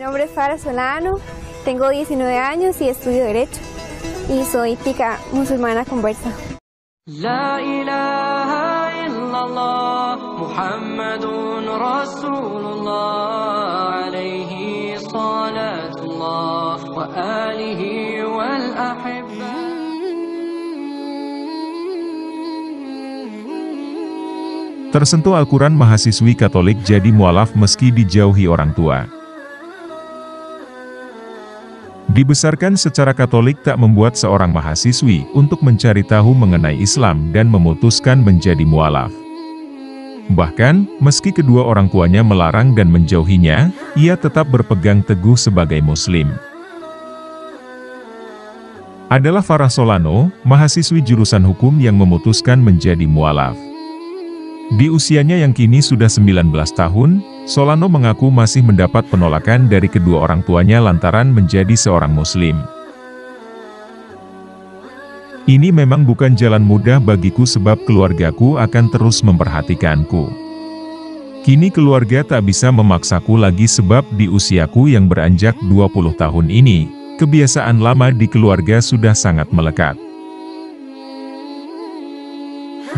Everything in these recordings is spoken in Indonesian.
nombre es Farah Solano, tengo 19 años y estudio Derecho. Y soy tica musulmana conversa. La ilaha illallah Muhammadun Rasulullah alaihi salatullah wa alihi wal ahibba. Tersentuh Al-Quran, mahasiswi Katolik jadi mualaf meski dijauhi orang tua. Dibesarkan secara Katolik tak membuat seorang mahasiswi untuk mencari tahu mengenai Islam dan memutuskan menjadi mualaf. Bahkan, meski kedua orang tuanya melarang dan menjauhinya, ia tetap berpegang teguh sebagai Muslim. Adalah Farah Solano, mahasiswi jurusan hukum yang memutuskan menjadi mualaf. Di usianya yang kini sudah 19 tahun, Solano mengaku masih mendapat penolakan dari kedua orang tuanya lantaran menjadi seorang Muslim. Ini memang bukan jalan mudah bagiku sebab keluargaku akan terus memperhatikanku. Kini keluarga tak bisa memaksaku lagi sebab di usiaku yang beranjak 20 tahun ini, kebiasaan lama di keluarga sudah sangat melekat.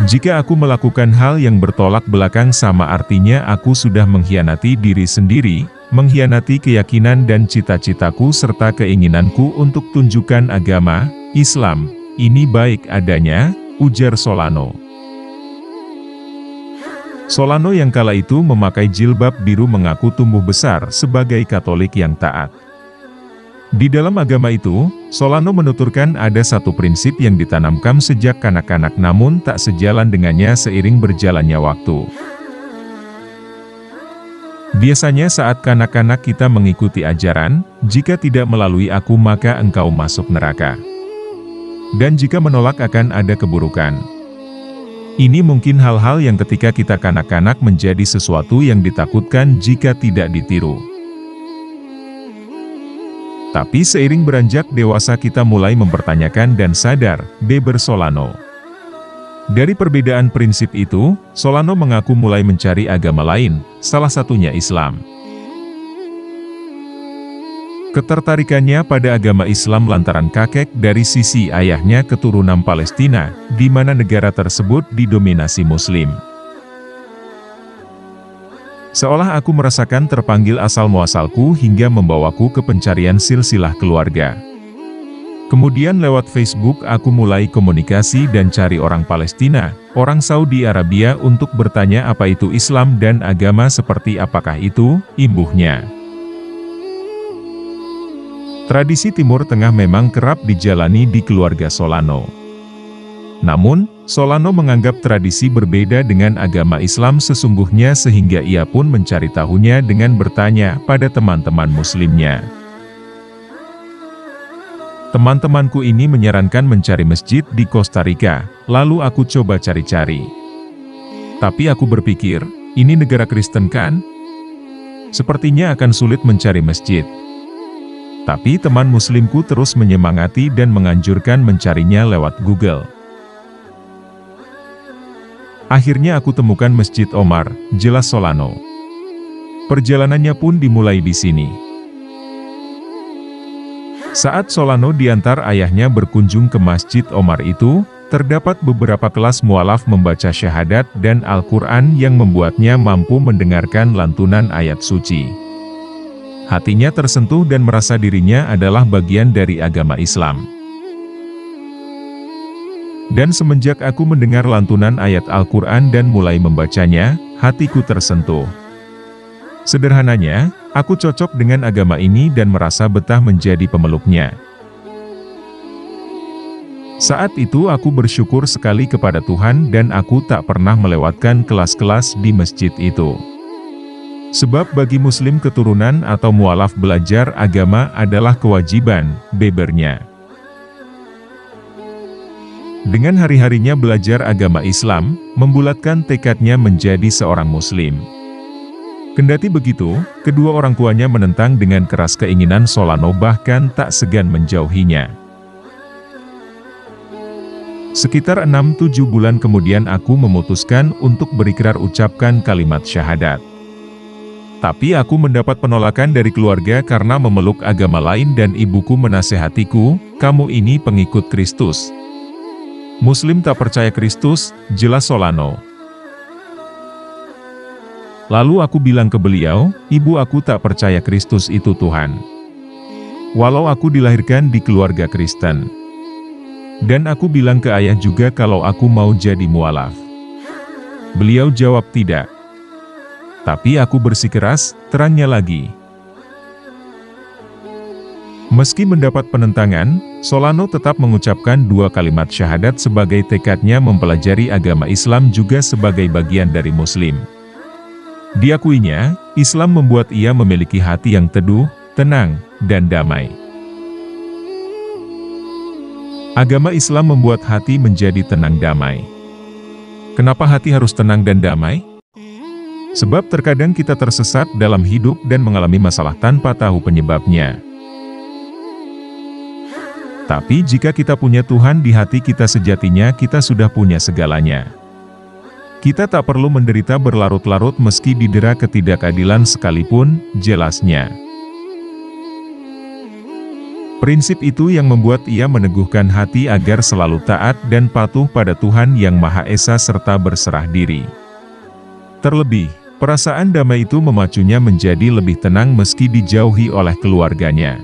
Jika aku melakukan hal yang bertolak belakang sama artinya aku sudah mengkhianati diri sendiri, mengkhianati keyakinan dan cita-citaku serta keinginanku untuk tunjukkan agama Islam ini baik adanya, ujar Solano. Solano yang kala itu memakai jilbab biru mengaku tumbuh besar sebagai Katolik yang taat. Di dalam agama itu, Solano menuturkan ada satu prinsip yang ditanamkan sejak kanak-kanak namun tak sejalan dengannya seiring berjalannya waktu. Biasanya saat kanak-kanak kita mengikuti ajaran, jika tidak melalui aku maka engkau masuk neraka. Dan jika menolak akan ada keburukan. Ini mungkin hal-hal yang ketika kita kanak-kanak menjadi sesuatu yang ditakutkan jika tidak ditiru. Tapi seiring beranjak dewasa kita mulai mempertanyakan dan sadar, beber Solano. Dari perbedaan prinsip itu, Solano mengaku mulai mencari agama lain, salah satunya Islam. Ketertarikannya pada agama Islam lantaran kakek dari sisi ayahnya keturunan Palestina, di mana negara tersebut didominasi Muslim. Seolah aku merasakan terpanggil asal-muasalku hingga membawaku ke pencarian silsilah keluarga. Kemudian lewat Facebook aku mulai komunikasi dan cari orang Palestina, orang Saudi Arabia untuk bertanya apa itu Islam dan agama seperti apakah itu, imbuhnya. Tradisi Timur Tengah memang kerap dijalani di keluarga Solano. Namun, Solano menganggap tradisi berbeda dengan agama Islam sesungguhnya sehingga ia pun mencari tahunya dengan bertanya pada teman-teman Muslimnya. Teman-temanku ini menyarankan mencari masjid di Costa Rica, lalu aku coba cari-cari. Tapi aku berpikir, ini negara Kristen kan? Sepertinya akan sulit mencari masjid. Tapi teman Muslimku terus menyemangati dan menganjurkan mencarinya lewat Google. Akhirnya aku temukan Masjid Omar, jelas Solano. Perjalanannya pun dimulai di sini. Saat Solano diantar ayahnya berkunjung ke Masjid Omar itu, terdapat beberapa kelas mualaf membaca syahadat dan Al-Quran yang membuatnya mampu mendengarkan lantunan ayat suci. Hatinya tersentuh dan merasa dirinya adalah bagian dari agama Islam. Dan semenjak aku mendengar lantunan ayat Al-Quran dan mulai membacanya, hatiku tersentuh. Sederhananya, aku cocok dengan agama ini dan merasa betah menjadi pemeluknya. Saat itu aku bersyukur sekali kepada Tuhan dan aku tak pernah melewatkan kelas-kelas di masjid itu. Sebab bagi Muslim keturunan atau mualaf belajar agama adalah kewajiban, bebernya. Dengan hari-harinya belajar agama Islam, membulatkan tekadnya menjadi seorang Muslim. Kendati begitu, kedua orang tuanya menentang dengan keras keinginan Solano bahkan tak segan menjauhinya. Sekitar 6-7 bulan kemudian aku memutuskan untuk berikrar ucapkan kalimat syahadat. Tapi aku mendapat penolakan dari keluarga karena memeluk agama lain dan ibuku menasehatiku, kamu ini pengikut Kristus. Muslim tak percaya Kristus, jelas Solano. Lalu aku bilang ke beliau, ibu aku tak percaya Kristus itu Tuhan. Walau aku dilahirkan di keluarga Kristen. Dan aku bilang ke ayah juga kalau aku mau jadi mualaf. Beliau jawab tidak. Tapi aku bersikeras, terangnya lagi. Meski mendapat penentangan, Solano tetap mengucapkan 2 kalimat syahadat sebagai tekadnya mempelajari agama Islam juga sebagai bagian dari Muslim. Diakuinya, Islam membuat ia memiliki hati yang teduh, tenang, dan damai. Agama Islam membuat hati menjadi tenang damai. Kenapa hati harus tenang dan damai? Sebab terkadang kita tersesat dalam hidup dan mengalami masalah tanpa tahu penyebabnya. Tapi jika kita punya Tuhan di hati kita sejatinya kita sudah punya segalanya. Kita tak perlu menderita berlarut-larut meski didera ketidakadilan sekalipun, jelasnya. Prinsip itu yang membuat ia meneguhkan hati agar selalu taat dan patuh pada Tuhan Yang Maha Esa serta berserah diri. Terlebih, perasaan damai itu memacunya menjadi lebih tenang meski dijauhi oleh keluarganya.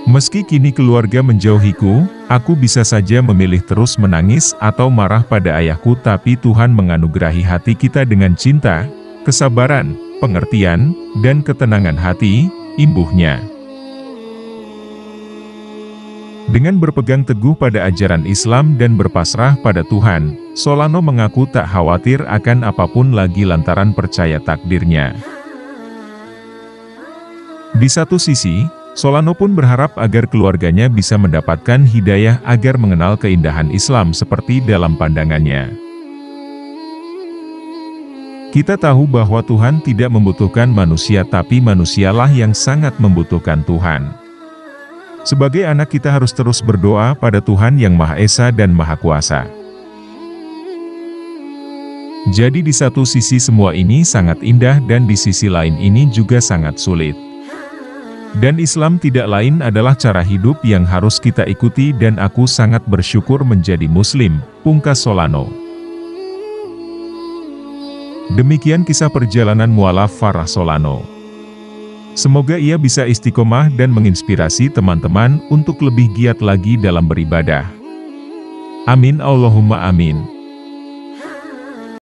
Meski kini keluarga menjauhiku, aku bisa saja memilih terus menangis atau marah pada ayahku, tapi Tuhan menganugerahi hati kita dengan cinta, kesabaran, pengertian, dan ketenangan hati, imbuhnya. Dengan berpegang teguh pada ajaran Islam dan berpasrah pada Tuhan, Solano mengaku tak khawatir akan apapun lagi lantaran percaya takdirnya. Di satu sisi, Solano pun berharap agar keluarganya bisa mendapatkan hidayah agar mengenal keindahan Islam seperti dalam pandangannya. Kita tahu bahwa Tuhan tidak membutuhkan manusia tapi manusialah yang sangat membutuhkan Tuhan. Sebagai anak kita harus terus berdoa pada Tuhan Yang Maha Esa dan Maha Kuasa. Jadi di satu sisi semua ini sangat indah dan di sisi lain ini juga sangat sulit. Dan Islam tidak lain adalah cara hidup yang harus kita ikuti dan aku sangat bersyukur menjadi Muslim, pungkas Solano. Demikian kisah perjalanan mualaf Farah Solano. Semoga ia bisa istiqomah dan menginspirasi teman-teman untuk lebih giat lagi dalam beribadah. Amin Allahumma amin.